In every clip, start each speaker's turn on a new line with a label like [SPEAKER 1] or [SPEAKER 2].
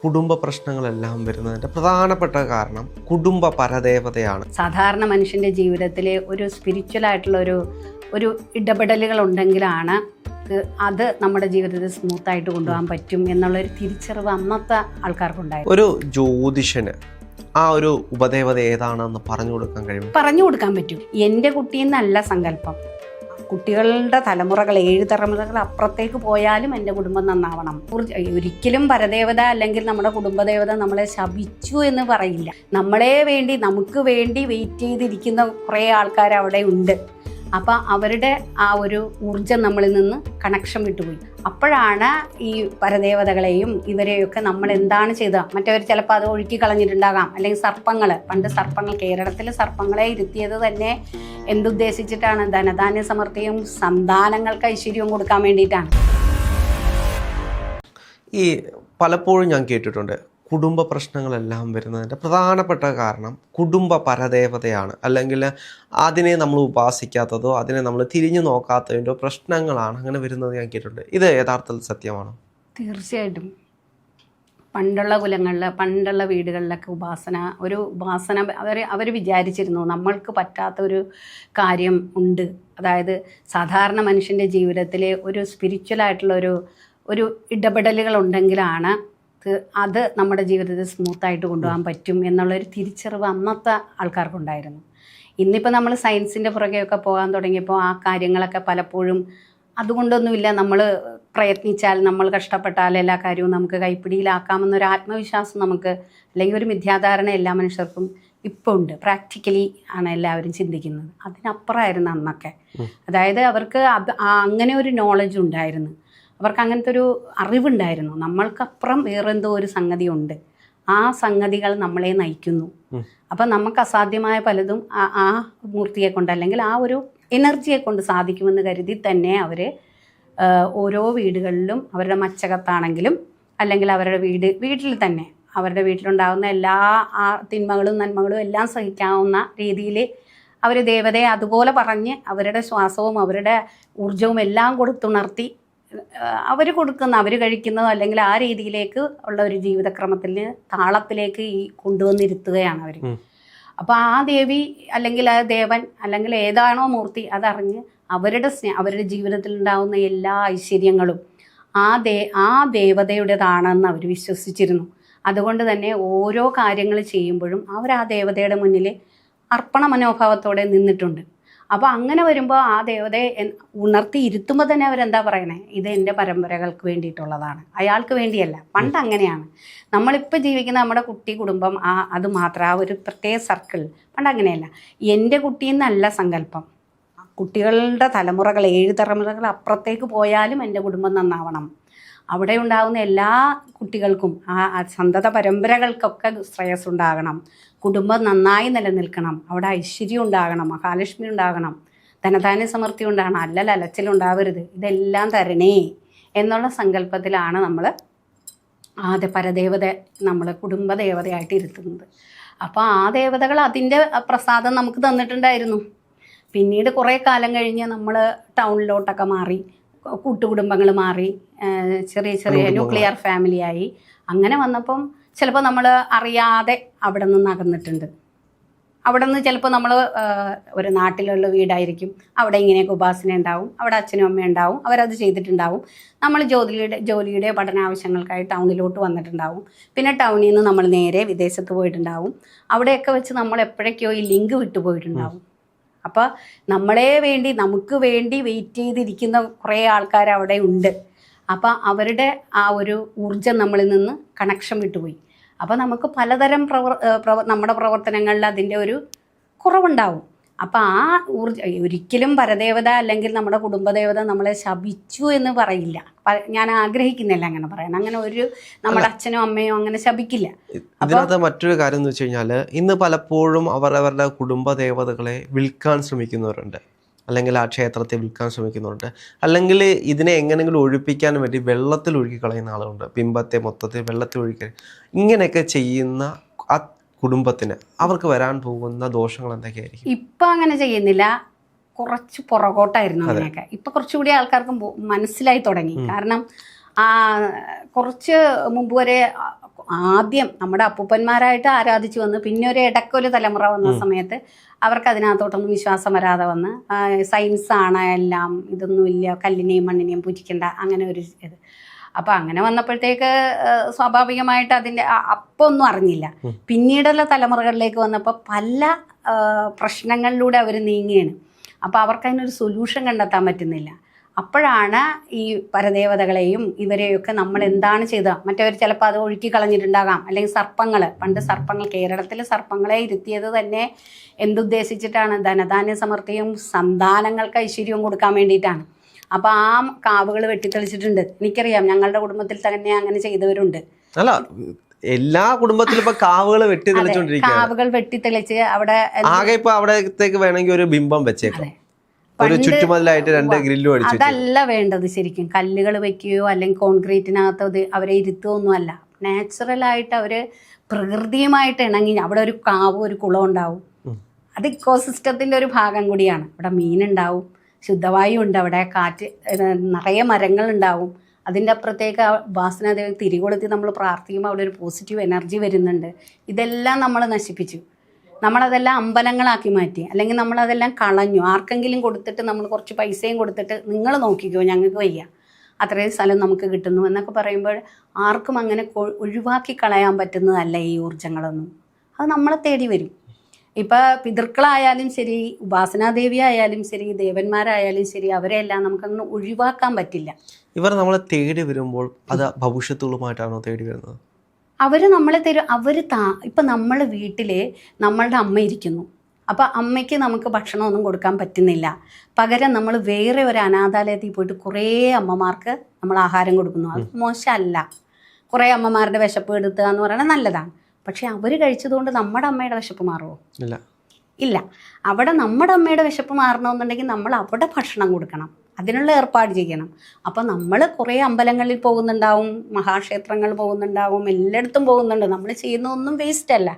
[SPEAKER 1] കുടുംബ പ്രശ്നങ്ങളെല്ലാം വരുന്നതിൻ്റെ പ്രധാനപ്പെട്ട കാരണം കുടുംബ പരദേവതയാണ്.
[SPEAKER 2] സാധാരണ മനുഷ്യൻ്റെ ജീവിതത്തിലെ ഒരു സ്പിരിച്വൽ ആയിട്ടുള്ള ഒരു ഇടപെടലുകൾ ഉണ്ടെങ്കിലാണ് അത് നമ്മുടെ ജീവിതത്തിൽ സ്മൂത്തായിട്ട് കൊണ്ടുപോകാൻ പറ്റും എന്നുള്ളൊരു തിരിച്ചറിവ് അന്നത്തെ ആൾക്കാർക്കുണ്ടായിരുന്നു.
[SPEAKER 1] ഒരു ജ്യോതിഷന് ആ ഒരു ഉപദേവത ഏതാണെന്ന് പറഞ്ഞു കൊടുക്കാൻ കഴിയും?
[SPEAKER 2] പറഞ്ഞു കൊടുക്കാൻ പറ്റും. എൻ്റെ കുട്ടിയെന്നല്ല സങ്കല്പം, കുട്ടികളുടെ തലമുറകൾ 7 തലമുറകൾ അപ്പുറത്തേക്ക് പോയാലും എൻ്റെ കുടുംബം നന്നാവണം. ഒരിക്കലും പരദേവത അല്ലെങ്കിൽ നമ്മുടെ കുടുംബദേവത നമ്മളെ ശപിച്ചു എന്ന് പറയില്ല. നമ്മളെ വേണ്ടി നമുക്ക് വേണ്ടി വെയിറ്റ് ചെയ്തിരിക്കുന്ന കുറേ ആൾക്കാർ അവിടെ ഉണ്ട്. അപ്പം അവരുടെ ആ ഒരു ഊർജം നമ്മളിൽ നിന്ന് കണക്ഷൻ വിട്ടുപോയി. അപ്പോഴാണ് ഈ പരദേവതകളെയും ഇവരെയൊക്കെ നമ്മൾ എന്താണ് ചെയ്തത്, മറ്റവർ ചിലപ്പോൾ അത് ഒഴുക്കി കളഞ്ഞിട്ടുണ്ടാകാം. അല്ലെങ്കിൽ സർപ്പങ്ങൾ, പണ്ട് സർപ്പങ്ങൾ, കേരളത്തിൽ സർപ്പങ്ങളെ ഇരുത്തിയത് തന്നെ എന്തുദ്ദേശിച്ചിട്ടാണ്? ധനധാന്യ സമൃദ്ധിയും സന്താനങ്ങൾക്ക് ഐശ്വര്യവും കൊടുക്കാൻ വേണ്ടിയിട്ടാണ്.
[SPEAKER 1] ഈ പലപ്പോഴും ഞാൻ കേട്ടിട്ടുണ്ട് കുടുംബ പ്രശ്നങ്ങളെല്ലാം വരുന്നതിൻ്റെ പ്രധാനപ്പെട്ട കാരണം കുടുംബ പരദേവതയാണ്, അല്ലെങ്കിൽ അതിനെ നമ്മൾ ഉപാസിക്കാത്തതോ അതിനെ നമ്മൾ തിരിഞ്ഞു നോക്കാത്തതിൻ്റെ പ്രശ്നങ്ങളാണ് അങ്ങനെ വരുന്നത് ഞാൻ കേട്ടിട്ടുണ്ട്. ഇത് യഥാർത്ഥത്തിൽ സത്യമാണോ?
[SPEAKER 2] തീർച്ചയായിട്ടും. പണ്ടുള്ള കുലങ്ങളിൽ, പണ്ടുള്ള വീടുകളിലൊക്കെ ഉപാസന അവർ വിചാരിച്ചിരുന്നു നമ്മൾക്ക് പറ്റാത്തൊരു കാര്യം ഉണ്ട്. അതായത് സാധാരണ മനുഷ്യൻ്റെ ജീവിതത്തിലെ ഒരു സ്പിരിച്വൽ ആയിട്ടുള്ള ഒരു ഇടപെടലുകൾ ഉണ്ടെങ്കിലാണ് അത് നമ്മുടെ ജീവിതത്തിൽ സ്മൂത്തായിട്ട് കൊണ്ടുപോകാൻ പറ്റും എന്നുള്ളൊരു തിരിച്ചറിവ് അന്നത്തെ ആൾക്കാർക്കുണ്ടായിരുന്നു. ഇന്നിപ്പോൾ നമ്മൾ സയൻസിൻ്റെ പുറകെയൊക്കെ പോകാൻ തുടങ്ങിയപ്പോൾ ആ കാര്യങ്ങളൊക്കെ പലപ്പോഴും അതുകൊണ്ടൊന്നുമില്ല, നമ്മൾ പ്രയത്നിച്ചാൽ, നമ്മൾ കഷ്ടപ്പെട്ടാൽ എല്ലാ കാര്യവും നമുക്ക് കൈപ്പിടിയിലാക്കാമെന്നൊരു ആത്മവിശ്വാസം നമുക്ക്, അല്ലെങ്കിൽ ഒരു മിഥ്യാധാരണ എല്ലാ മനുഷ്യർക്കും ഇപ്പോൾ ഉണ്ട്. പ്രാക്ടിക്കലി ആണ് എല്ലാവരും ചിന്തിക്കുന്നത്. അതിനപ്പുറമായിരുന്നു അന്നൊക്കെ. അതായത് അവർക്ക് അങ്ങനെ ഒരു നോളജ് ഉണ്ടായിരുന്നു, അവർക്ക് അങ്ങനത്തെ ഒരു അറിവുണ്ടായിരുന്നു. നമ്മൾക്കപ്പുറം വേറെന്തോ ഒരു സംഗതി ഉണ്ട്, ആ സംഗതികൾ നമ്മളെ നയിക്കുന്നു. അപ്പം നമുക്ക് അസാധ്യമായ പലതും ആ മൂർത്തിയെ കൊണ്ട്, അല്ലെങ്കിൽ ആ ഒരു എനർജിയെ കൊണ്ട് സാധിക്കുമെന്ന് കരുതി തന്നെ അവർ ഓരോ വീടുകളിലും, അവരുടെ മച്ചകത്താണെങ്കിലും അല്ലെങ്കിൽ അവരുടെ വീട്ടിൽ തന്നെ അവരുടെ വീട്ടിലുണ്ടാകുന്ന എല്ലാ ആ തിന്മകളും നന്മകളും എല്ലാം സഹിക്കാവുന്ന രീതിയിൽ അവർ ദേവതയെ അതുപോലെ പറഞ്ഞ് അവരുടെ ശ്വാസവും അവരുടെ ഊർജവും എല്ലാം കൊടുത്തുണർത്തി അവർ കഴിക്കുന്നതോ അല്ലെങ്കിൽ ആ രീതിയിലേക്ക് ഉള്ള ഒരു ജീവിതക്രമത്തിൽ താളത്തിലേക്ക് കൊണ്ടുവന്നിരുത്തുകയാണ് അവർ. അപ്പോൾ ആ ദേവി അല്ലെങ്കിൽ ആ ദേവൻ അല്ലെങ്കിൽ ഏതാണോ മൂർത്തി അതറിഞ്ഞ് അവരുടെ ജീവിതത്തിൽ ഉണ്ടാകുന്ന എല്ലാ ഐശ്വര്യങ്ങളും ആ ദേവതയുടേതാണെന്ന് അവർ വിശ്വസിച്ചിരുന്നു. അതുകൊണ്ട് തന്നെ ഓരോ കാര്യങ്ങൾ ചെയ്യുമ്പോഴും അവർ ആ ദേവതയുടെ മുന്നിൽ അർപ്പണ മനോഭാവത്തോടെ നിന്നിട്ടുണ്ട്. അപ്പോൾ അങ്ങനെ വരുമ്പോൾ ആ ദേവതയെ ഉണർത്തി ഇരുത്തുമ്പോൾ തന്നെ അവരെന്താ പറയണേ, ഇത് എൻ്റെ പരമ്പരകൾക്ക് വേണ്ടിയിട്ടുള്ളതാണ്, അയാൾക്ക് വേണ്ടിയല്ല. പണ്ട് അങ്ങനെയാണ്. നമ്മളിപ്പോൾ ജീവിക്കുന്ന നമ്മുടെ കുട്ടി കുടുംബം അത് മാത്രം, ആ ഒരു പ്രത്യേക സർക്കിൾ. പണ്ട് അങ്ങനെയല്ല. എൻ്റെ കുട്ടിയെന്നല്ല സങ്കല്പം, കുട്ടികളുടെ തലമുറകൾ 7 തലമുറകൾ അപ്പുറത്തേക്ക് പോയാലും എൻ്റെ കുടുംബം നന്നാവണം. അവിടെ ഉണ്ടാകുന്ന എല്ലാ കുട്ടികൾക്കും ആ സന്തത പരമ്പരകൾക്കൊക്കെ ശ്രേയസ് ഉണ്ടാകണം, കുടുംബം നന്നായി നിലനിൽക്കണം, അവിടെ ഐശ്വര്യം ഉണ്ടാകണം, മഹാലക്ഷ്മി ഉണ്ടാകണം, ധനധാന്യ സമൃദ്ധി ഉണ്ടാകണം, അലച്ചിലുണ്ടാവരുത്, ഇതെല്ലാം തരണേ എന്നുള്ള സങ്കല്പത്തിലാണ് നമ്മൾ പരദേവത നമ്മൾ കുടുംബദേവതയായിട്ട് ഇരുത്തുന്നത്. അപ്പോൾ ആ ദേവതകൾ അതിൻ്റെ പ്രസാദം നമുക്ക് തന്നിട്ടുണ്ടായിരുന്നു. പിന്നീട് കുറേ കാലം കഴിഞ്ഞ് നമ്മൾ ടൗണിലോട്ടൊക്കെ മാറി, കൂട്ടുകുടുംബങ്ങൾ മാറി, ചെറിയ ന്യൂക്ലിയർ ഫാമിലിയായി. അങ്ങനെ വന്നപ്പം ചിലപ്പോൾ നമ്മൾ അറിയാതെ അവിടെ നിന്ന് അകന്നിട്ടുണ്ട്. അവിടെ നിന്ന് ചിലപ്പോൾ നമ്മൾ ഒരു നാട്ടിലുള്ള വീടായിരിക്കും, അവിടെ ഇങ്ങനെയൊക്കെ ഉപാസന ഉണ്ടാവും, അവിടെ അച്ഛനും അമ്മയും ഉണ്ടാവും, അവരത് ചെയ്തിട്ടുണ്ടാവും. നമ്മൾ ജോലിയുടെ പഠനാവശ്യങ്ങൾക്കായി ടൗണിലോട്ട് വന്നിട്ടുണ്ടാവും. പിന്നെ ടൗണിൽ നിന്ന് നമ്മൾ നേരെ വിദേശത്ത് പോയിട്ടുണ്ടാവും. അവിടെയൊക്കെ വെച്ച് നമ്മൾ എപ്പോഴൊക്കെയോ ഈ ലിങ്ക് വിട്ടുപോയിട്ടുണ്ടാവും. അപ്പോൾ നമുക്ക് വേണ്ടി വെയിറ്റ് ചെയ്തിരിക്കുന്ന കുറേ ആൾക്കാർ അവിടെ ഉണ്ട്. അപ്പോൾ അവരുടെ ആ ഒരു ഊർജം നമ്മളിൽ നിന്ന് കണക്ഷൻ വിട്ടുപോയി. അപ്പോൾ നമുക്ക് പലതരം നമ്മുടെ പ്രവർത്തനങ്ങളിൽ അതിൻ്റെ ഒരു കുറവുണ്ടാവും. അപ്പോൾ ആ ഒരിക്കലും പരദേവത അല്ലെങ്കിൽ നമ്മുടെ കുടുംബദേവത നമ്മളെ ശപിച്ചു എന്ന് പറയില്ല. ഞാൻ ആഗ്രഹിക്കുന്നില്ല അങ്ങനെ പറയാൻ. അങ്ങനെ നമ്മുടെ അച്ഛനോ അമ്മയോ അങ്ങനെ ശപിക്കില്ല.
[SPEAKER 1] ഇതിനകത്ത് മറ്റൊരു കാര്യം എന്ന് വെച്ച് കഴിഞ്ഞാൽ, ഇന്ന് പലപ്പോഴും അവരവരുടെ കുടുംബദേവതകളെ വിൽക്കാൻ ശ്രമിക്കുന്നവരുണ്ട്, അല്ലെങ്കിൽ ആ ക്ഷേത്രത്തെ വിൽക്കാൻ ശ്രമിക്കുന്നുണ്ട്, അല്ലെങ്കിൽ ഇതിനെ എങ്ങനെയെങ്കിലും ഒഴിപ്പിക്കാൻ വേണ്ടി വെള്ളത്തിൽ ഒഴുക്കി കളയുന്ന ആളുകളുണ്ട്. ബിംബത്തെ മൊത്തത്തിൽ വെള്ളത്തിൽ ഒഴുക്കി ഇങ്ങനെയൊക്കെ ചെയ്യുന്ന ആ കുടുംബത്തിന് അവർക്ക് വരാൻ പോകുന്ന ദോഷങ്ങൾ എന്തൊക്കെയായിരിക്കും?
[SPEAKER 2] ഇപ്പം അങ്ങനെ ചെയ്യുന്നില്ല, കുറച്ച് പുറകോട്ടായിരുന്നു അങ്ങനെയൊക്കെ. ഇപ്പം കുറച്ചുകൂടി ആൾക്കാർക്ക് മനസ്സിലായി തുടങ്ങി. കാരണം കുറച്ച് മുമ്പ് വരെ ആദ്യം നമ്മുടെ അപ്പൂപ്പന്മാരായിട്ട് ആരാധിച്ചു വന്ന് പിന്നെ ഒരു ഇടയ്ക്കൊരു തലമുറ വന്ന സമയത്ത് അവർക്ക് അതിനകത്തോട്ടൊന്നും വിശ്വാസം വരാതെ വന്ന് സയൻസാണ് എല്ലാം, ഇതൊന്നുമില്ല, കല്ലിനെയും മണ്ണിനെയും പൂജിക്കേണ്ട, അങ്ങനെ ഒരു ഇത്. അപ്പം അങ്ങനെ വന്നപ്പോഴത്തേക്ക് സ്വാഭാവികമായിട്ട് അതിൻ്റെ അപ്പം ഒന്നും അറിഞ്ഞില്ല. പിന്നീടുള്ള തലമുറകളിലേക്ക് വന്നപ്പോൾ പല പ്രശ്നങ്ങളിലൂടെ അവർ നീങ്ങുകയാണ്. അപ്പോൾ അവർക്ക് അതിനൊരു സൊല്യൂഷൻ കണ്ടെത്താൻ പറ്റുന്നില്ല. അപ്പോഴാണ് ഈ പരദേവതകളെയും ഇവരെയൊക്കെ നമ്മൾ എന്താണ് ചെയ്തത്, മറ്റവർ ചിലപ്പോൾ അത് ഒഴുക്കി കളഞ്ഞിട്ടുണ്ടാകാം. അല്ലെങ്കിൽ സർപ്പങ്ങൾ, പണ്ട് സർപ്പങ്ങൾ, കേരളത്തിൽ സർപ്പങ്ങളെ ഇരുത്തിയത് തന്നെ എന്തുദ്ദേശിച്ചിട്ടാണ്? ധനധാന്യ സമൃദ്ധിയും സന്താനങ്ങൾക്ക് ഐശ്വര്യവും കൊടുക്കാൻ വേണ്ടിയിട്ടാണ്. അപ്പോൾ ആ കാവുകൾ വെട്ടിത്തെളിച്ചിട്ടുണ്ട്. എനിക്കറിയാം, ഞങ്ങളുടെ കുടുംബത്തിൽ തന്നെ അങ്ങനെ ചെയ്തവരുണ്ട്.
[SPEAKER 1] അല്ല, എല്ലാ കുടുംബത്തിലും ഇപ്പൊ കാവുകൾ വെട്ടിത്തെളിച്ചോണ്ടിരിക്കുകയാണ്.
[SPEAKER 2] കാവുകൾ വെട്ടിത്തെളിച്ച് അവിടെ
[SPEAKER 1] ആകെ ഇപ്പൊ അവിടത്തേക്ക് വേണമെങ്കിൽ ഒരു ബിംബം വെച്ചേക്കാം, ഒരു ചുറ്റുമതിലായിട്ട് 2 ഗ്രില്ലും അടിച്ചു.
[SPEAKER 2] അതല്ല വേണ്ടത്. ശരിക്കും കല്ലുകൾ വെക്കുകയോ അല്ലെങ്കിൽ കോൺക്രീറ്റിനകത്ത് അവരെ ഇരുത്തുകയോ ഒന്നുമല്ല. നാച്ചുറലായിട്ട് അവര് പ്രകൃതിയുമായിട്ട് ഇണങ്ങി അവിടെ ഒരു കാവും ഒരു കുളവും ഉണ്ടാവും. അത് ഇക്കോസിസ്റ്റത്തിന്റെ ഒരു ഭാഗം കൂടിയാണ്. അവിടെ മീനുണ്ടാവും, ശുദ്ധവായു ഉണ്ട്, അവിടെ കാറ്റ്, നിറയെ മരങ്ങളുണ്ടാവും. അതിൻ്റെ അപ്പുറത്തേക്ക് ഉപാസനാദേവി തിരികൊളുത്തി നമ്മൾ പ്രാർത്ഥിക്കുമ്പോൾ അവിടെ ഒരു പോസിറ്റീവ് എനർജി വരുന്നുണ്ട്. ഇതെല്ലാം നമ്മൾ നശിപ്പിച്ചു. നമ്മളതെല്ലാം അമ്പലങ്ങളാക്കി മാറ്റി, അല്ലെങ്കിൽ നമ്മളതെല്ലാം കളഞ്ഞു. ആർക്കെങ്കിലും കൊടുത്തിട്ട് നമ്മൾ കുറച്ച് പൈസയും കൊടുത്തിട്ട് നിങ്ങൾ നോക്കിക്കോ, ഞങ്ങൾക്ക് വയ്യ, അത്രയും സ്ഥലം നമുക്ക് കിട്ടുന്നു എന്നൊക്കെ പറയുമ്പോൾ ആർക്കും അങ്ങനെ ഒഴിവാക്കി കളയാൻ പറ്റുന്നതല്ല ഈ ഊർജ്ജങ്ങളൊന്നും. അത് നമ്മളെ തേടി വരും. ഇപ്പം പിതൃക്കളായാലും ശരി, ഉപാസനാദേവി ആയാലും ശരി, ദേവന്മാരായാലും ശരി, അവരെല്ലാം നമുക്കങ്ങനെ ഒഴിവാക്കാൻ പറ്റില്ല.
[SPEAKER 1] ഇവർ നമ്മളെ തേടി വരുമ്പോൾ അത് ഭവിഷ്യത്തുകളുമായിട്ടാണോ തേടി വരുന്നത്?
[SPEAKER 2] അവർ നമ്മളെ തരും. ഇപ്പം നമ്മൾ വീട്ടിൽ നമ്മളുടെ അമ്മ ഇരിക്കുന്നു. അപ്പോൾ അമ്മയ്ക്ക് നമുക്ക് ഭക്ഷണമൊന്നും കൊടുക്കാൻ പറ്റുന്നില്ല. പകരം നമ്മൾ വേറെ ഒരു അനാഥാലയത്തിൽ പോയിട്ട് കുറേ അമ്മമാർക്ക് നമ്മൾ ആഹാരം കൊടുക്കുന്നു. അത് മോശമല്ല. കുറേ അമ്മമാരുടെ വിശപ്പ് എടുത്തുക എന്ന് പറയുന്നത് നല്ലതാണ്. പക്ഷെ അവർ കഴിച്ചതുകൊണ്ട് നമ്മുടെ അമ്മയുടെ വിശപ്പ് മാറുമോ? ഇല്ല. അവിടെ നമ്മുടെ അമ്മയുടെ വിശപ്പ് മാറണമെന്നുണ്ടെങ്കിൽ നമ്മൾ അവിടെ ഭക്ഷണം കൊടുക്കണം, അതിനുള്ള ഏർപ്പാട് ചെയ്യണം. അപ്പോൾ നമ്മൾ കുറേ അമ്പലങ്ങളിൽ പോകുന്നുണ്ടാവും, മഹാക്ഷേത്രങ്ങൾ പോകുന്നുണ്ടാവും, എല്ലായിടത്തും പോകുന്നുണ്ട്. നമ്മൾ ചെയ്യുന്നതൊന്നും വേസ്റ്റ് അല്ല.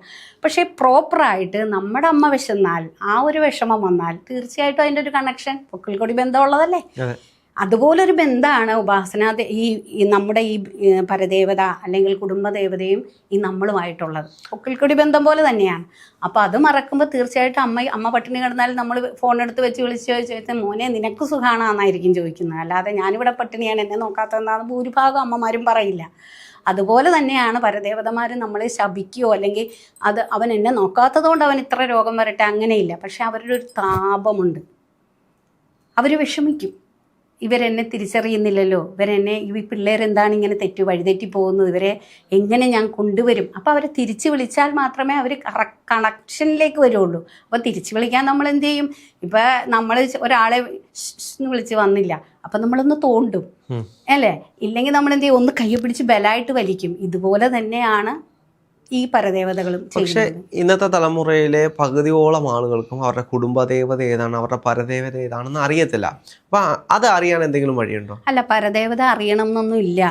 [SPEAKER 2] പക്ഷേ പ്രോപ്പറായിട്ട് നമ്മുടെ അമ്മ വിശന്നാൽ, ആ ഒരു വിഷമം വന്നാൽ തീർച്ചയായിട്ടും അതിൻ്റെ ഒരു കണക്ഷൻ പൊക്കിൾക്കൊടി ബന്ധമുള്ളതല്ലേ. അതുപോലൊരു ബന്ധമാണ് ഈ നമ്മുടെ ഈ പരദേവത അല്ലെങ്കിൽ കുടുംബദേവതയും ഈ നമ്മളുമായിട്ടുള്ളത്. പൊക്കിൾക്കൊടി ബന്ധം പോലെ തന്നെയാണ്. അപ്പോൾ അത് മറക്കുമ്പോൾ തീർച്ചയായിട്ടും അമ്മ പട്ടിണി കിടന്നാലും നമ്മൾ ഫോണെടുത്ത് വെച്ച് വിളിച്ച് ചോദിച്ചാൽ മോനെ നിനക്ക് സുഖമാണെന്നായിരിക്കും ചോദിക്കുന്നത്. അല്ലാതെ ഞാനിവിടെ പട്ടിണിയാണ്, എന്നെ നോക്കാത്തതെന്നാണ് ഭൂരിഭാഗം അമ്മമാരും പറയില്ല. അതുപോലെ തന്നെയാണ് പരദേവതമാർ നമ്മളെ ശപിക്കുകയോ അല്ലെങ്കിൽ അവൻ എന്നെ നോക്കാത്തത് കൊണ്ട് അവൻ ഇത്ര രോഗം വരട്ടെ, അങ്ങനെയില്ല. പക്ഷെ അവരുടെ ഒരു താപമുണ്ട്. അവർ വിഷമിക്കും, ഇവരെന്നെ തിരിച്ചറിയുന്നില്ലല്ലോ, ഈ പിള്ളേരെന്താണ് ഇങ്ങനെ വഴിതെറ്റി പോകുന്നത്, ഇവരെ എങ്ങനെ ഞാൻ കൊണ്ടുവരും. അപ്പോൾ അവരെ തിരിച്ച് വിളിച്ചാൽ മാത്രമേ അവർ കണക്ഷനിലേക്ക് വരുള്ളൂ. അപ്പോൾ തിരിച്ച് വിളിക്കാൻ നമ്മൾ എന്ത് ചെയ്യും? ഇപ്പം നമ്മൾ ഒരാളെ വിളിച്ച് വന്നില്ല, അപ്പം നമ്മളൊന്ന് തോണ്ടും അല്ലേ, ഇല്ലെങ്കിൽ നമ്മൾ എന്ത് ചെയ്യും? ഒന്ന് കൈ പിടിച്ച് ബലമായിട്ട് വലിക്കും. ഇതുപോലെ തന്നെയാണ് ഈ പരദേവതകളും.
[SPEAKER 1] പക്ഷെ ഇന്നത്തെ തലമുറയിലെ പകുതിയോളം ആളുകൾക്കും അവരുടെ കുടുംബദേവത ഏതാണ്, അവരുടെ പരദേവത ഏതാണെന്ന് അറിയത്തില്ല. അപ്പൊ അത് അറിയാൻ എന്തെങ്കിലും വഴിയുണ്ടോ?
[SPEAKER 2] അല്ല, പരദേവത അറിയണം എന്നൊന്നും ഇല്ല.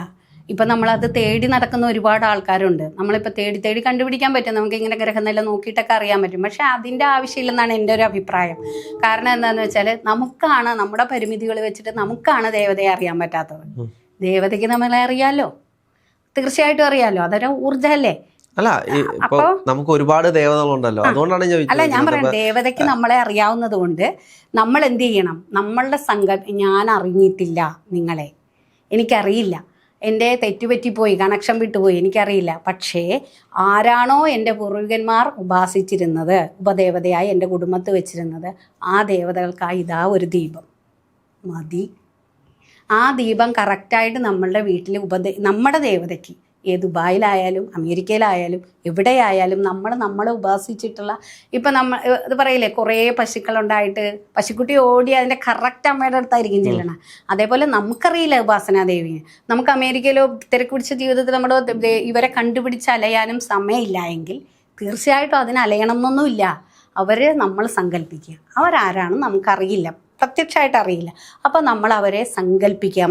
[SPEAKER 2] ഇപ്പം നമ്മളത് തേടി നടക്കുന്ന ഒരുപാട് ആൾക്കാരുണ്ട്. നമ്മളിപ്പോൾ തേടി കണ്ടുപിടിക്കാൻ പറ്റും. നമുക്ക് ഇങ്ങനെ ഗ്രഹനില നോക്കിയിട്ടൊക്കെ അറിയാൻ പറ്റും. പക്ഷെ അതിൻ്റെ ആവശ്യമില്ലെന്നാണ് എൻ്റെ ഒരു അഭിപ്രായം. കാരണം എന്താണെന്ന് വെച്ചാൽ നമ്മുടെ പരിമിതികൾ വെച്ചിട്ട് നമുക്കാണ് ദേവതയെ അറിയാൻ പറ്റാത്തത്. ദേവതയ്ക്ക് നമ്മളെ അറിയാമല്ലോ, തീർച്ചയായിട്ടും അറിയാമല്ലോ. അതൊരു ഊർജ്ജമല്ലേ.
[SPEAKER 1] അല്ല, ഇപ്പൊ നമുക്ക് ഒരുപാട് ദേവതകളുണ്ടല്ലോ, അതുകൊണ്ടാണ്
[SPEAKER 2] അല്ല ഞാൻ പറയാം, ദേവതയ്ക്ക് നമ്മളെ അറിയാവുന്നത് കൊണ്ട് നമ്മൾ എന്ത് ചെയ്യണം? നമ്മളുടെ ഞാൻ അറിഞ്ഞിട്ടില്ല, നിങ്ങളെ എനിക്കറിയില്ല, എൻ്റെ തെറ്റുപറ്റിപ്പോയി, കണക്ഷൻ വിട്ടുപോയി, എനിക്കറിയില്ല. പക്ഷേ ആരാണോ എൻ്റെ പൂർവികന്മാർ ഉപാസിച്ചിരുന്നത്, ഉപദേവതയായി എൻ്റെ കുടുംബത്ത് വെച്ചിരുന്നത്, ആ ദേവതകൾക്കായി ഇതാ ഒരു ദീപം മതി. ആ ദീപം കറക്റ്റായിട്ട് നമ്മളുടെ വീട്ടിൽ നമ്മുടെ ദേവതയ്ക്ക്, ദുബായിലായാലും അമേരിക്കയിലായാലും എവിടെയായാലും നമ്മളെ ഉപാസിച്ചിട്ടുള്ള, ഇപ്പം ഇത് പറയില്ലേ, കുറേ പശുക്കളുണ്ടായിട്ട് പശുക്കുട്ടി ഓടി അതിൻ്റെ കറക്റ്റ് അമ്മയുടെ അടുത്തായിരിക്കും ചെല്ലണം. അതേപോലെ നമുക്കറിയില്ല ഉപാസനാദേവിയെ. നമുക്ക് അമേരിക്കയിലോ തിരക്ക് പിടിച്ച ജീവിതത്തിൽ ഇവരെ കണ്ടുപിടിച്ച് അലയാനും സമയമില്ല എങ്കിൽ തീർച്ചയായിട്ടും അതിന് അലയണം എന്നൊന്നുമില്ല. നമ്മൾ സങ്കല്പിക്കുക. അവരാരാണ് നമുക്കറിയില്ല, പ്രത്യക്ഷമായിട്ട് അറിയില്ല. അപ്പോൾ നമ്മൾ അവരെ സങ്കല്പിക്കുക,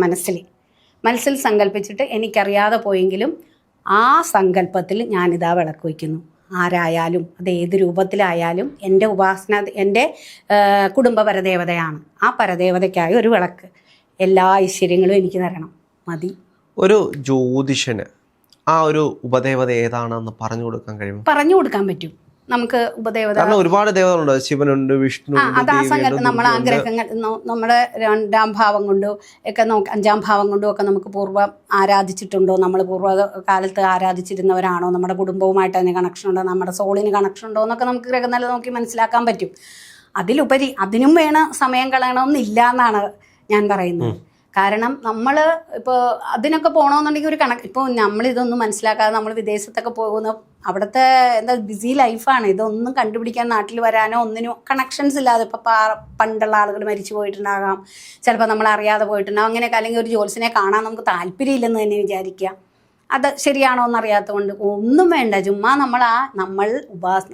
[SPEAKER 2] മനസ്സിൽ സങ്കല്പിച്ചിട്ട് എനിക്കറിയാതെ പോയെങ്കിലും ആ സങ്കല്പത്തിൽ ഞാനിതാ വിളക്ക് വയ്ക്കുന്നു. ആരായാലും അത് ഏത് രൂപത്തിലായാലും എൻ്റെ കുടുംബ പരദേവതയാണ്. ആ പരദേവതയ്ക്കായി ഒരു വിളക്ക്, എല്ലാ ഐശ്വര്യങ്ങളും എനിക്ക് തരണം, മതി.
[SPEAKER 1] ഒരു ജ്യോതിഷന് ആ ഒരു ഉപദേവത ഏതാണെന്ന് പറഞ്ഞു കൊടുക്കാൻ കഴിയും?
[SPEAKER 2] പറഞ്ഞു കൊടുക്കാൻ പറ്റും നമുക്ക് ഉപദേവത.
[SPEAKER 1] കാരണം ഒരുപാട് ദേവതകളുണ്ട്, ശിവനുണ്ട്, വിഷ്ണു.
[SPEAKER 2] അത് ആ സങ്കല്പം നമ്മൾ ആഗ്രഹങ്ങൾ നമ്മുടെ 2ാം ഭാവം കൊണ്ടോ ഒക്കെ 5ാം ഭാവം കൊണ്ടോ ഒക്കെ നമുക്ക് പൂർവ്വം ആരാധിച്ചിട്ടുണ്ടോ, നമ്മൾ പൂർവ്വകാലത്ത് ആരാധിച്ചിരുന്നവരാണോ, നമ്മുടെ കുടുംബവുമായിട്ട് അതിന് കണക്ഷൻ ഉണ്ടോ, നമ്മുടെ സോളിന് കണക്ഷൻ ഉണ്ടോ എന്നൊക്കെ നമുക്ക് ഗ്രഹനില നോക്കി മനസ്സിലാക്കാൻ പറ്റും. അതിലുപരി അതിനും വേണം സമയം കളയണമെന്നില്ല എന്നാണ് ഞാൻ പറയുന്നത്. കാരണം നമ്മൾ ഇപ്പോൾ അതിനൊക്കെ പോകണമെന്നുണ്ടെങ്കിൽ ഒരു ഇപ്പോൾ നമ്മളിതൊന്നും മനസ്സിലാക്കാതെ നമ്മൾ വിദേശത്തൊക്കെ പോകുന്ന അവിടുത്തെ ബിസി ലൈഫാണ്. ഇതൊന്നും കണ്ടുപിടിക്കാൻ നാട്ടിൽ വരാനോ ഒന്നിനും കണക്ഷൻസ് ഇല്ലാതെ ഇപ്പോൾ പണ്ടുള്ള ആളുകൾ മരിച്ചു പോയിട്ടുണ്ടാകാം, ചിലപ്പോൾ നമ്മൾ അറിയാതെ പോയിട്ടുണ്ടാകും, അങ്ങനെയൊക്കെ. അല്ലെങ്കിൽ ഒരു ജോത്സ്യനെ കാണാൻ നമുക്ക് താല്പര്യമില്ലെന്ന് തന്നെ വിചാരിക്കുക. അത് ശരിയാണോ എന്നറിയാത്തതുകൊണ്ട് ഒന്നും വേണ്ട, ചുമ്മാ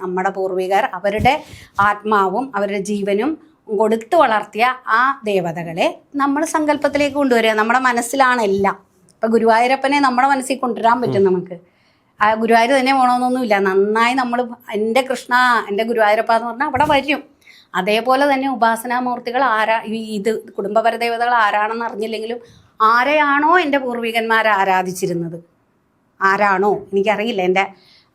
[SPEAKER 2] നമ്മുടെ പൂർവികർ അവരുടെ ആത്മാവും അവരുടെ ജീവനും കൊടുത്തു വളർത്തിയ ആ ദേവതകളെ നമ്മൾ സങ്കല്പത്തിലേക്ക് കൊണ്ടുവരിക. നമ്മുടെ മനസ്സിലാണ് എല്ലാം. ഇപ്പം ഗുരുവായൂരപ്പനെ നമ്മുടെ മനസ്സിൽ കൊണ്ടുവരാൻ പറ്റും നമുക്ക്. ആ ഗുരുവായൂർ തന്നെ പോകണമെന്നൊന്നുമില്ല. നന്നായി നമ്മൾ എൻ്റെ കൃഷ്ണ എൻ്റെ ഗുരുവായൂരപ്പ എന്ന് പറഞ്ഞാൽ അവിടെ വരും. അതേപോലെ തന്നെ ഉപാസനാമൂർത്തികൾ ഇത് കുടുംബപര ദേവതകൾ ആരാണെന്ന് അറിഞ്ഞില്ലെങ്കിലും ആരെയാണോ എൻ്റെ പൂർവികന്മാർ ആരാധിച്ചിരുന്നത്, ആരാണോ എനിക്കറിയില്ല, എൻ്റെ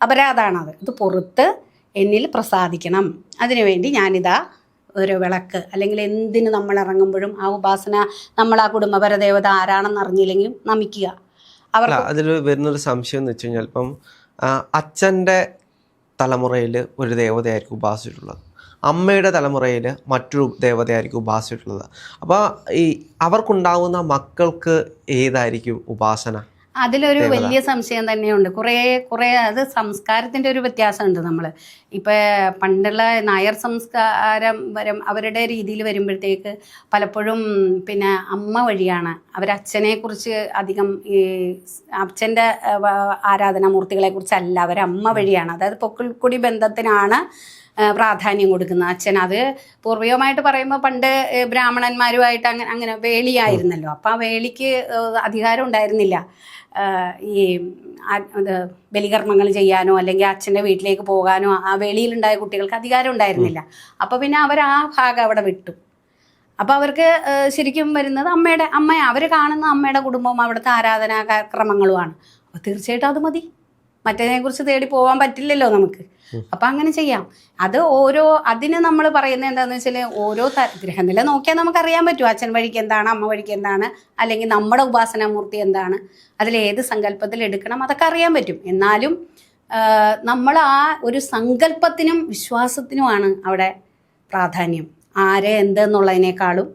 [SPEAKER 2] അപരാധമാണത്. ഇത് പുറത്ത് എന്നിൽ പ്രസാദിക്കണം. അതിനുവേണ്ടി ഞാനിതാ ഒരു വിളക്ക്, അല്ലെങ്കിൽ എന്തിന് നമ്മൾ ഇറങ്ങുമ്പോഴും ആ ഉപാസന നമ്മൾ ആ കുടുംബപര ദേവത ആരാണെന്ന് അറിഞ്ഞില്ലെങ്കിലും നമിക്കുക.
[SPEAKER 1] അതിൽ വരുന്നൊരു സംശയം എന്ന് വെച്ച് കഴിഞ്ഞാൽ, ഇപ്പം അച്ഛൻ്റെ തലമുറയിൽ ഒരു ദേവതയായിരിക്കും ഉപാസിച്ചിട്ടുള്ളത്, അമ്മയുടെ തലമുറയിൽ മറ്റൊരു ദേവതയായിരിക്കും ഉപാസിച്ചിട്ടുള്ളത്. അപ്പോൾ ഈ അവർക്കുണ്ടാവുന്ന മക്കൾക്ക് ഏതായിരിക്കും ഉപാസന?
[SPEAKER 2] അതിലൊരു വലിയ സംശയം തന്നെയുണ്ട്. കുറേ അത് സംസ്കാരത്തിൻ്റെ ഒരു വ്യത്യാസമുണ്ട്. നമ്മൾ ഇപ്പോൾ പണ്ടുള്ള നായർ സംസ്കാരം അവരുടെ രീതിയിൽ വരുമ്പോഴത്തേക്ക് പലപ്പോഴും പിന്നെ അമ്മ വഴിയാണ് അവരച്ഛനെക്കുറിച്ച് അധികം ഈ അച്ഛൻ്റെ ആരാധനാമൂർത്തികളെക്കുറിച്ചല്ല, അവരമ്മ വഴിയാണ്. അതായത് പൊക്കിൾക്കുടി ബന്ധത്തിനാണ് പ്രാധാന്യം കൊടുക്കുന്നത് അച്ഛൻ. അത് പൂർവികമായിട്ട് പറയുമ്പോൾ പണ്ട് ബ്രാഹ്മണന്മാരുമായിട്ട് അങ്ങനെ വേളിയായിരുന്നല്ലോ. അപ്പോൾ ആ വേളിക്ക് അധികാരം ഉണ്ടായിരുന്നില്ല ഈ ബലികർമ്മങ്ങൾ ചെയ്യാനോ അല്ലെങ്കിൽ അച്ഛൻ്റെ വീട്ടിലേക്ക് പോകാനോ ആ വേളിയിലുണ്ടായ കുട്ടികൾക്ക് അധികാരം ഉണ്ടായിരുന്നില്ല. അപ്പോൾ പിന്നെ അവർ ആ ഭാഗം അവിടെ വിട്ടു. അപ്പോൾ അവർക്ക് ശരിക്കും വരുന്നത് അവർ കാണുന്ന അമ്മയുടെ കുടുംബവും അവിടുത്തെ ആരാധനാക്രമങ്ങളുമാണ്. അപ്പോൾ തീർച്ചയായിട്ടും അത് മതി, മറ്റേതിനെക്കുറിച്ച് തേടി പോകാൻ പറ്റില്ലല്ലോ നമുക്ക്. അപ്പം അങ്ങനെ ചെയ്യാം. അതിന് നമ്മൾ പറയുന്നത് എന്താണെന്ന് വെച്ചാൽ ഓരോ ഗ്രഹനില നോക്കിയാൽ നമുക്കറിയാൻ പറ്റും അച്ഛൻ വഴിക്ക് എന്താണ്, അമ്മ വഴിക്ക് എന്താണ്, അല്ലെങ്കിൽ നമ്മുടെ ഉപാസനാമൂർത്തി എന്താണ്, അതിലേത് സങ്കല്പത്തിൽ എടുക്കണം, അതൊക്കെ അറിയാൻ പറ്റും. എന്നാലും നമ്മൾ ആ ഒരു സങ്കല്പത്തിനും വിശ്വാസത്തിനുമാണ് അവിടെ പ്രാധാന്യം. ആരെ എന്തെന്നുള്ളതിനേക്കാളും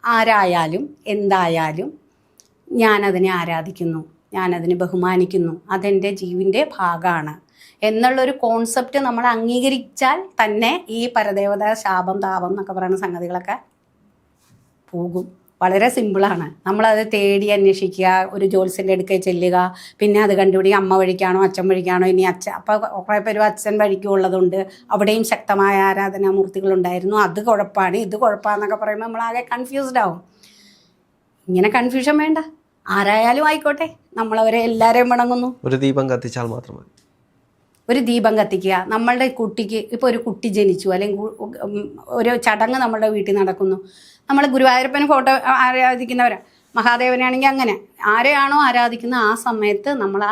[SPEAKER 2] ആരായാലും എന്തായാലും ഞാനതിനെ ആരാധിക്കുന്നു, ഞാനതിനെ ബഹുമാനിക്കുന്നു, അതെൻ്റെ ജീവൻ്റെ ഭാഗമാണ് എന്നുള്ളൊരു കോൺസെപ്റ്റ് നമ്മൾ അംഗീകരിച്ചാൽ തന്നെ ഈ പരദേവത ശാപം താപം എന്നൊക്കെ പറയുന്ന സംഗതികളൊക്കെ പോകും. വളരെ സിമ്പിളാണ്. നമ്മളത് തേടി അന്വേഷിക്കുക, ഒരു ജോത്സ്യൻ്റെ അടുക്കൽ ചെല്ലുക, പിന്നെ അത് കണ്ടുപിടിക്കുക അമ്മ വഴിക്കാണോ അച്ഛൻ വഴിക്കാണോ. ഇനി അപ്പോൾ കുറേ പേരും അച്ഛൻ വഴിക്കുള്ളതുണ്ട്, അവിടെയും ശക്തമായ ആരാധനാമൂർത്തികളുണ്ടായിരുന്നു, അത് കുഴപ്പമാണ് ഇത് കുഴപ്പമാണെന്നൊക്കെ പറയുമ്പോൾ നമ്മളാകെ കൺഫ്യൂസ്ഡ് ആവും. ഇങ്ങനെ കൺഫ്യൂഷൻ വേണ്ട, ആരായാലും ആയിക്കോട്ടെ, നമ്മളവരെ എല്ലാവരെയും വണങ്ങുന്നു.
[SPEAKER 1] ഒരു ദീപം കത്തിച്ചാൽ മാത്രമേ.
[SPEAKER 2] ഒരു ദീപം കത്തിക്കുക. നമ്മളുടെ കുട്ടിക്ക് ഇപ്പോൾ ഒരു കുട്ടി ജനിച്ചു, അല്ലെങ്കിൽ ഒരു ചടങ്ങ് നമ്മളുടെ വീട്ടിൽ നടക്കുന്നു, നമ്മൾ ഗുരുവായൂരപ്പന് ഫോട്ടോ ആരാധിക്കുന്നവരാ, മഹാദേവനാണെങ്കിൽ അങ്ങനെ ആരെയാണോ ആരാധിക്കുന്ന ആ സമയത്ത് നമ്മൾ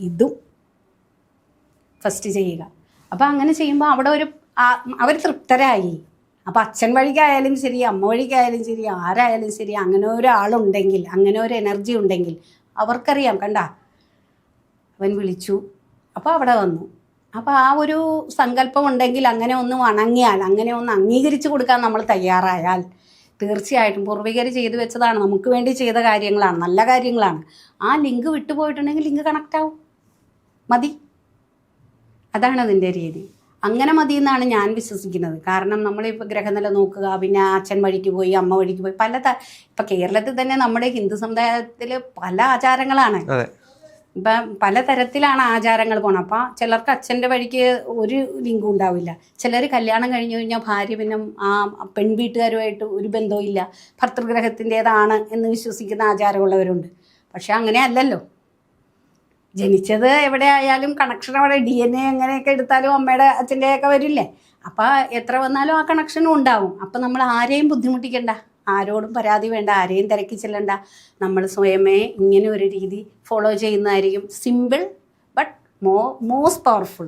[SPEAKER 2] ഇതും ഫസ്റ്റ് ചെയ്യുക. അപ്പോൾ അങ്ങനെ ചെയ്യുമ്പോൾ അവിടെ അവർ തൃപ്തരായി. അപ്പോൾ അച്ഛൻ വഴിക്കായാലും ശരി അമ്മ വഴിക്കായാലും ശരി ആരായാലും ശരി അങ്ങനെ ഒരാളുണ്ടെങ്കിൽ, അങ്ങനെ ഒരു എനർജി ഉണ്ടെങ്കിൽ അവർക്കറിയാം, കണ്ട അവൻ വിളിച്ചു, അപ്പോൾ അവിടെ വന്നു. അപ്പോൾ ആ ഒരു സങ്കല്പം ഉണ്ടെങ്കിൽ, അങ്ങനെ ഒന്ന് വണങ്ങിയാൽ, അങ്ങനെ ഒന്ന് അംഗീകരിച്ചു കൊടുക്കാൻ നമ്മൾ തയ്യാറായാൽ തീർച്ചയായിട്ടും പൂർവികർ ചെയ്തു വെച്ചതാണ്, നമുക്ക് വേണ്ടി ചെയ്ത കാര്യങ്ങളാണ്, നല്ല കാര്യങ്ങളാണ്. ആ ലിങ്ക് വിട്ടുപോയിട്ടുണ്ടെങ്കിൽ ലിങ്ക് കണക്റ്റ് ആവും, മതി. അതാണ് അതിൻ്റെ രീതി. അങ്ങനെ മതി എന്നാണ് ഞാൻ വിശ്വസിക്കുന്നത്. കാരണം നമ്മളിപ്പോൾ ഗ്രഹനില നോക്കുക, പിന്നെ അച്ഛൻ വഴിക്ക് പോയി അമ്മ വഴിക്ക് പോയി ഇപ്പം കേരളത്തിൽ തന്നെ നമ്മുടെ ഹിന്ദു സമുദായത്തിൽ പല ആചാരങ്ങളാണ്. ഇപ്പം പലതരത്തിലാണ് ആചാരങ്ങൾ പോകണം. അപ്പോൾ ചിലർക്ക് അച്ഛൻ്റെ വഴിക്ക് ഒരു ലിങ്കും ഉണ്ടാവില്ല. ചിലർ കല്യാണം കഴിഞ്ഞു കഴിഞ്ഞാൽ ഭാര്യ പിന്നെ ആ പെൺവീട്ടുകാരുമായിട്ട് ഒരു ബന്ധവും ഇല്ല, ഭർതൃഗ്രഹത്തിൻ്റേതാണ് എന്ന് വിശ്വസിക്കുന്ന ആചാരമുള്ളവരുണ്ട്. പക്ഷെ അങ്ങനെ അല്ലല്ലോ. ജനിച്ചത് എവിടെ ആയാലും കണക്ഷൻ അവിടെ DNA എങ്ങനെയൊക്കെ എടുത്താലും അമ്മയുടെ അച്ഛൻ്റെയൊക്കെ വരില്ലേ. അപ്പോൾ എത്ര വന്നാലും ആ കണക്ഷനും ഉണ്ടാവും. അപ്പം നമ്മൾ ആരെയും ബുദ്ധിമുട്ടിക്കണ്ട, ആരോടും പരാതി വേണ്ട, ആരെയും തിരക്കി ചെല്ലണ്ട. നമ്മൾ സ്വയമേ ഇങ്ങനെ ഒരു രീതി ഫോളോ ചെയ്യുന്നതായിരിക്കും സിമ്പിൾ, മോസ്റ്റ് പവർഫുൾ